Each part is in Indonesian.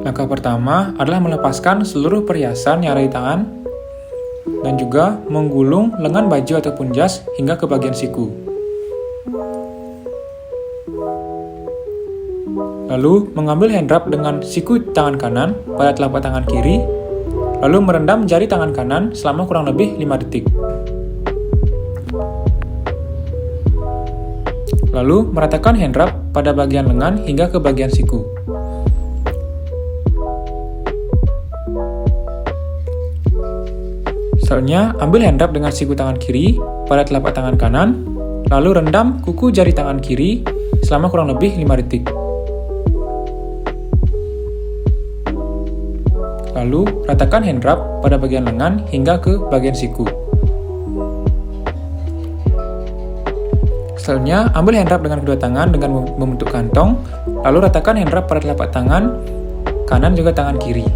Langkah pertama adalah melepaskan seluruh perhiasan yang ada di tangan dan juga menggulung lengan baju ataupun jas hingga ke bagian siku. Lalu mengambil hand wrap dengan siku tangan kanan pada telapak tangan kiri, lalu merendam jari tangan kanan selama kurang lebih 5 detik. Lalu meratakan hand wrap pada bagian lengan hingga ke bagian siku. Selanjutnya, ambil hand wrap dengan siku tangan kiri pada telapak tangan kanan, lalu rendam kuku jari tangan kiri selama kurang lebih 5 detik. Lalu, ratakan hand wrap pada bagian lengan hingga ke bagian siku. Selanjutnya, ambil hand wrap dengan kedua tangan dengan membentuk kantong, lalu ratakan hand wrap pada telapak tangan kanan juga tangan kiri.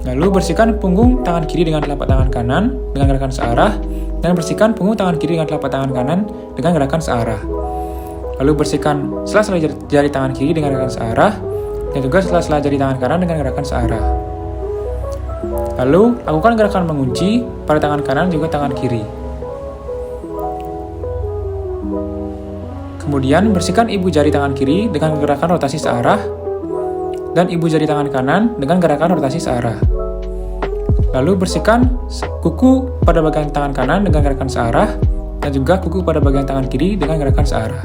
Lalu bersihkan punggung tangan kiri dengan telapak tangan kanan dengan gerakan searah, dan bersihkan punggung tangan kiri dengan telapak tangan kanan dengan gerakan searah. Lalu bersihkan sela-sela jari tangan kiri dengan gerakan searah, dan juga sela-sela jari tangan kanan dengan gerakan searah. Lalu lakukan gerakan mengunci pada tangan kanan juga tangan kiri. Kemudian bersihkan ibu jari tangan kiri dengan gerakan rotasi searah, dan ibu jari tangan kanan dengan gerakan rotasi searah. Lalu bersihkan kuku pada bagian tangan kanan dengan gerakan searah, dan juga kuku pada bagian tangan kiri dengan gerakan searah.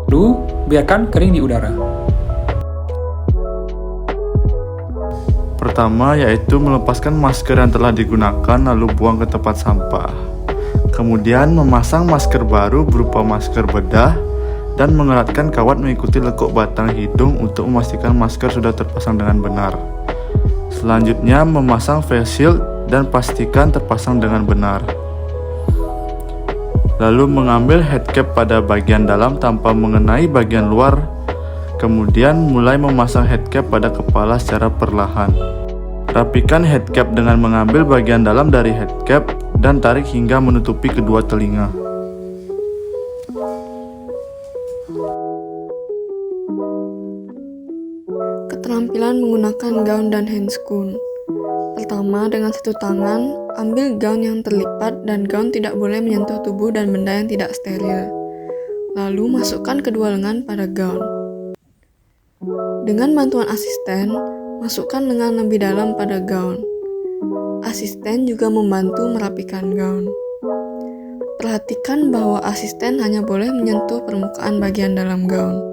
Lalu biarkan kering di udara. Pertama yaitu melepaskan masker yang telah digunakan lalu buang ke tempat sampah. Kemudian memasang masker baru berupa masker bedah dan mengeratkan kawat mengikuti lekuk batang hidung untuk memastikan masker sudah terpasang dengan benar. Selanjutnya memasang face shield dan pastikan terpasang dengan benar. Lalu mengambil head cap pada bagian dalam tanpa mengenai bagian luar. Kemudian mulai memasang head cap pada kepala secara perlahan. Rapikan head cap dengan mengambil bagian dalam dari head cap dan tarik hingga menutupi kedua telinga. Keterampilan menggunakan gaun dan handscoon. Pertama, dengan satu tangan, ambil gaun yang terlipat dan gaun tidak boleh menyentuh tubuh dan benda yang tidak steril. Lalu masukkan kedua lengan pada gaun. Dengan bantuan asisten, masukkan lengan lebih dalam pada gaun. Asisten juga membantu merapikan gaun. Perhatikan bahwa asisten hanya boleh menyentuh permukaan bagian dalam gaun.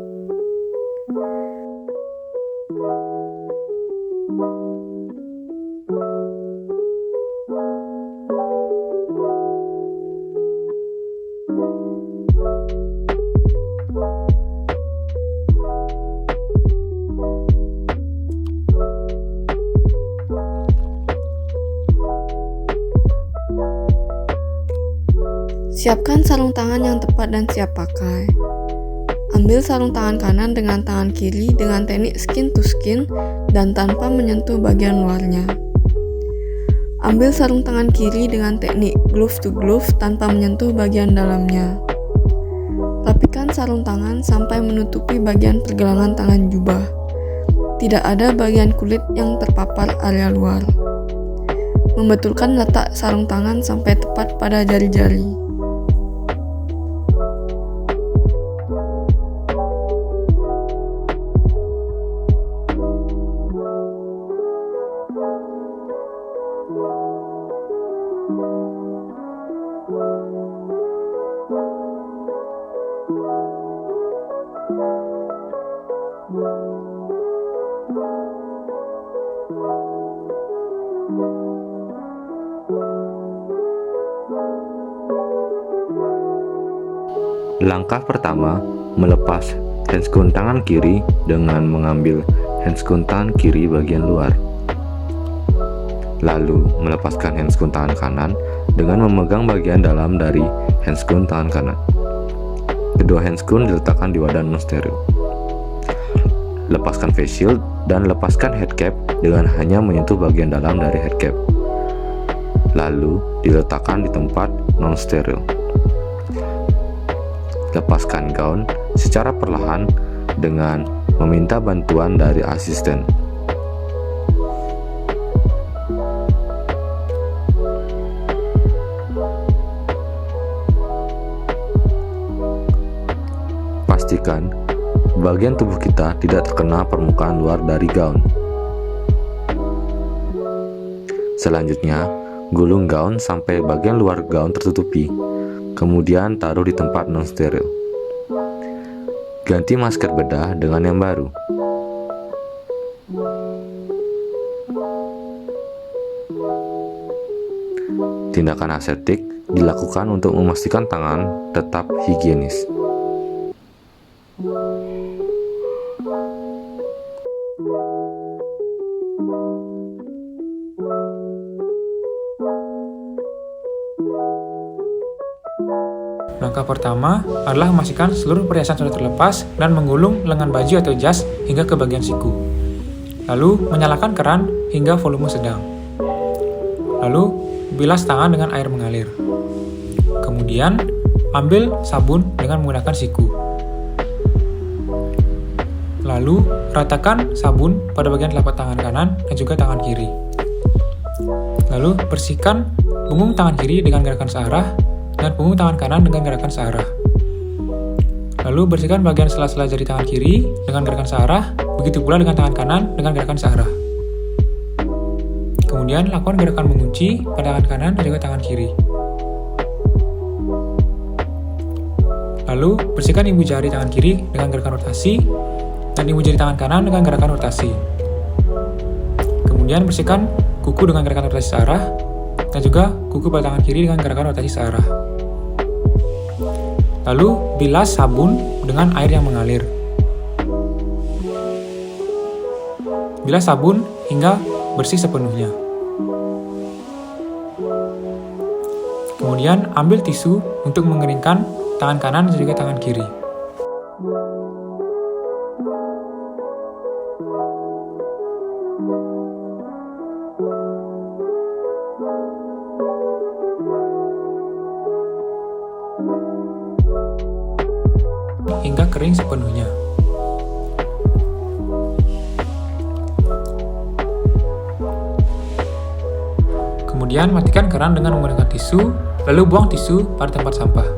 Siapkan sarung tangan yang tepat dan siap pakai. Ambil sarung tangan kanan dengan tangan kiri dengan teknik skin to skin dan tanpa menyentuh bagian luarnya. Ambil sarung tangan kiri dengan teknik glove to glove tanpa menyentuh bagian dalamnya. Rapikan sarung tangan sampai menutupi bagian pergelangan tangan jubah. Tidak ada bagian kulit yang terpapar area luar. Membetulkan letak sarung tangan sampai tepat pada jari-jari. Langkah pertama, melepas handscoon tangan kiri dengan mengambil handscoon tangan kiri bagian luar. Lalu, melepaskan handscoon tangan kanan dengan memegang bagian dalam dari handscoon tangan kanan. Kedua handscoon diletakkan di wadah non-steril. Lepaskan face shield dan lepaskan head cap dengan hanya menyentuh bagian dalam dari head cap. lalu diletakkan di tempat non-steril. Lepaskan gaun secara perlahan dengan meminta bantuan dari asisten. Pastikan bagian tubuh kita tidak terkena permukaan luar dari gaun. Selanjutnya, gulung gaun sampai bagian luar gaun tertutupi, kemudian taruh di tempat non-steril. Ganti masker bedah dengan yang baru. Tindakan aseptik dilakukan untuk memastikan tangan tetap higienis. Langkah pertama adalah memastikan seluruh perhiasan sudah terlepas dan menggulung lengan baju atau jas hingga ke bagian siku. Lalu, menyalakan keran hingga volume sedang. Lalu, bilas tangan dengan air mengalir. Kemudian, ambil sabun dengan menggunakan siku. Lalu, ratakan sabun pada bagian telapak tangan kanan dan juga tangan kiri. Lalu, bersihkan punggung tangan kiri dengan gerakan searah dan punggung tangan kanan dengan gerakan searah. Lalu bersihkan bagian sela-sela jari tangan kiri dengan gerakan searah, begitu pula dengan tangan kanan dengan gerakan searah. Kemudian lakukan gerakan mengunci pada tangan kanan dan juga tangan kiri. Lalu bersihkan ibu jari tangan kiri dengan gerakan rotasi dan ibu jari tangan kanan dengan gerakan rotasi. Kemudian bersihkan kuku dengan gerakan rotasi searah dan juga kuku pada tangan kiri dengan gerakan rotasi searah. Lalu bilas sabun dengan air yang mengalir. Bilas sabun hingga bersih sepenuhnya. Kemudian ambil tisu untuk mengeringkan tangan kanan dan juga tangan kiri. Hingga kering sepenuhnya. Kemudian matikan keran dengan menggunakan tisu, lalu buang tisu pada tempat sampah.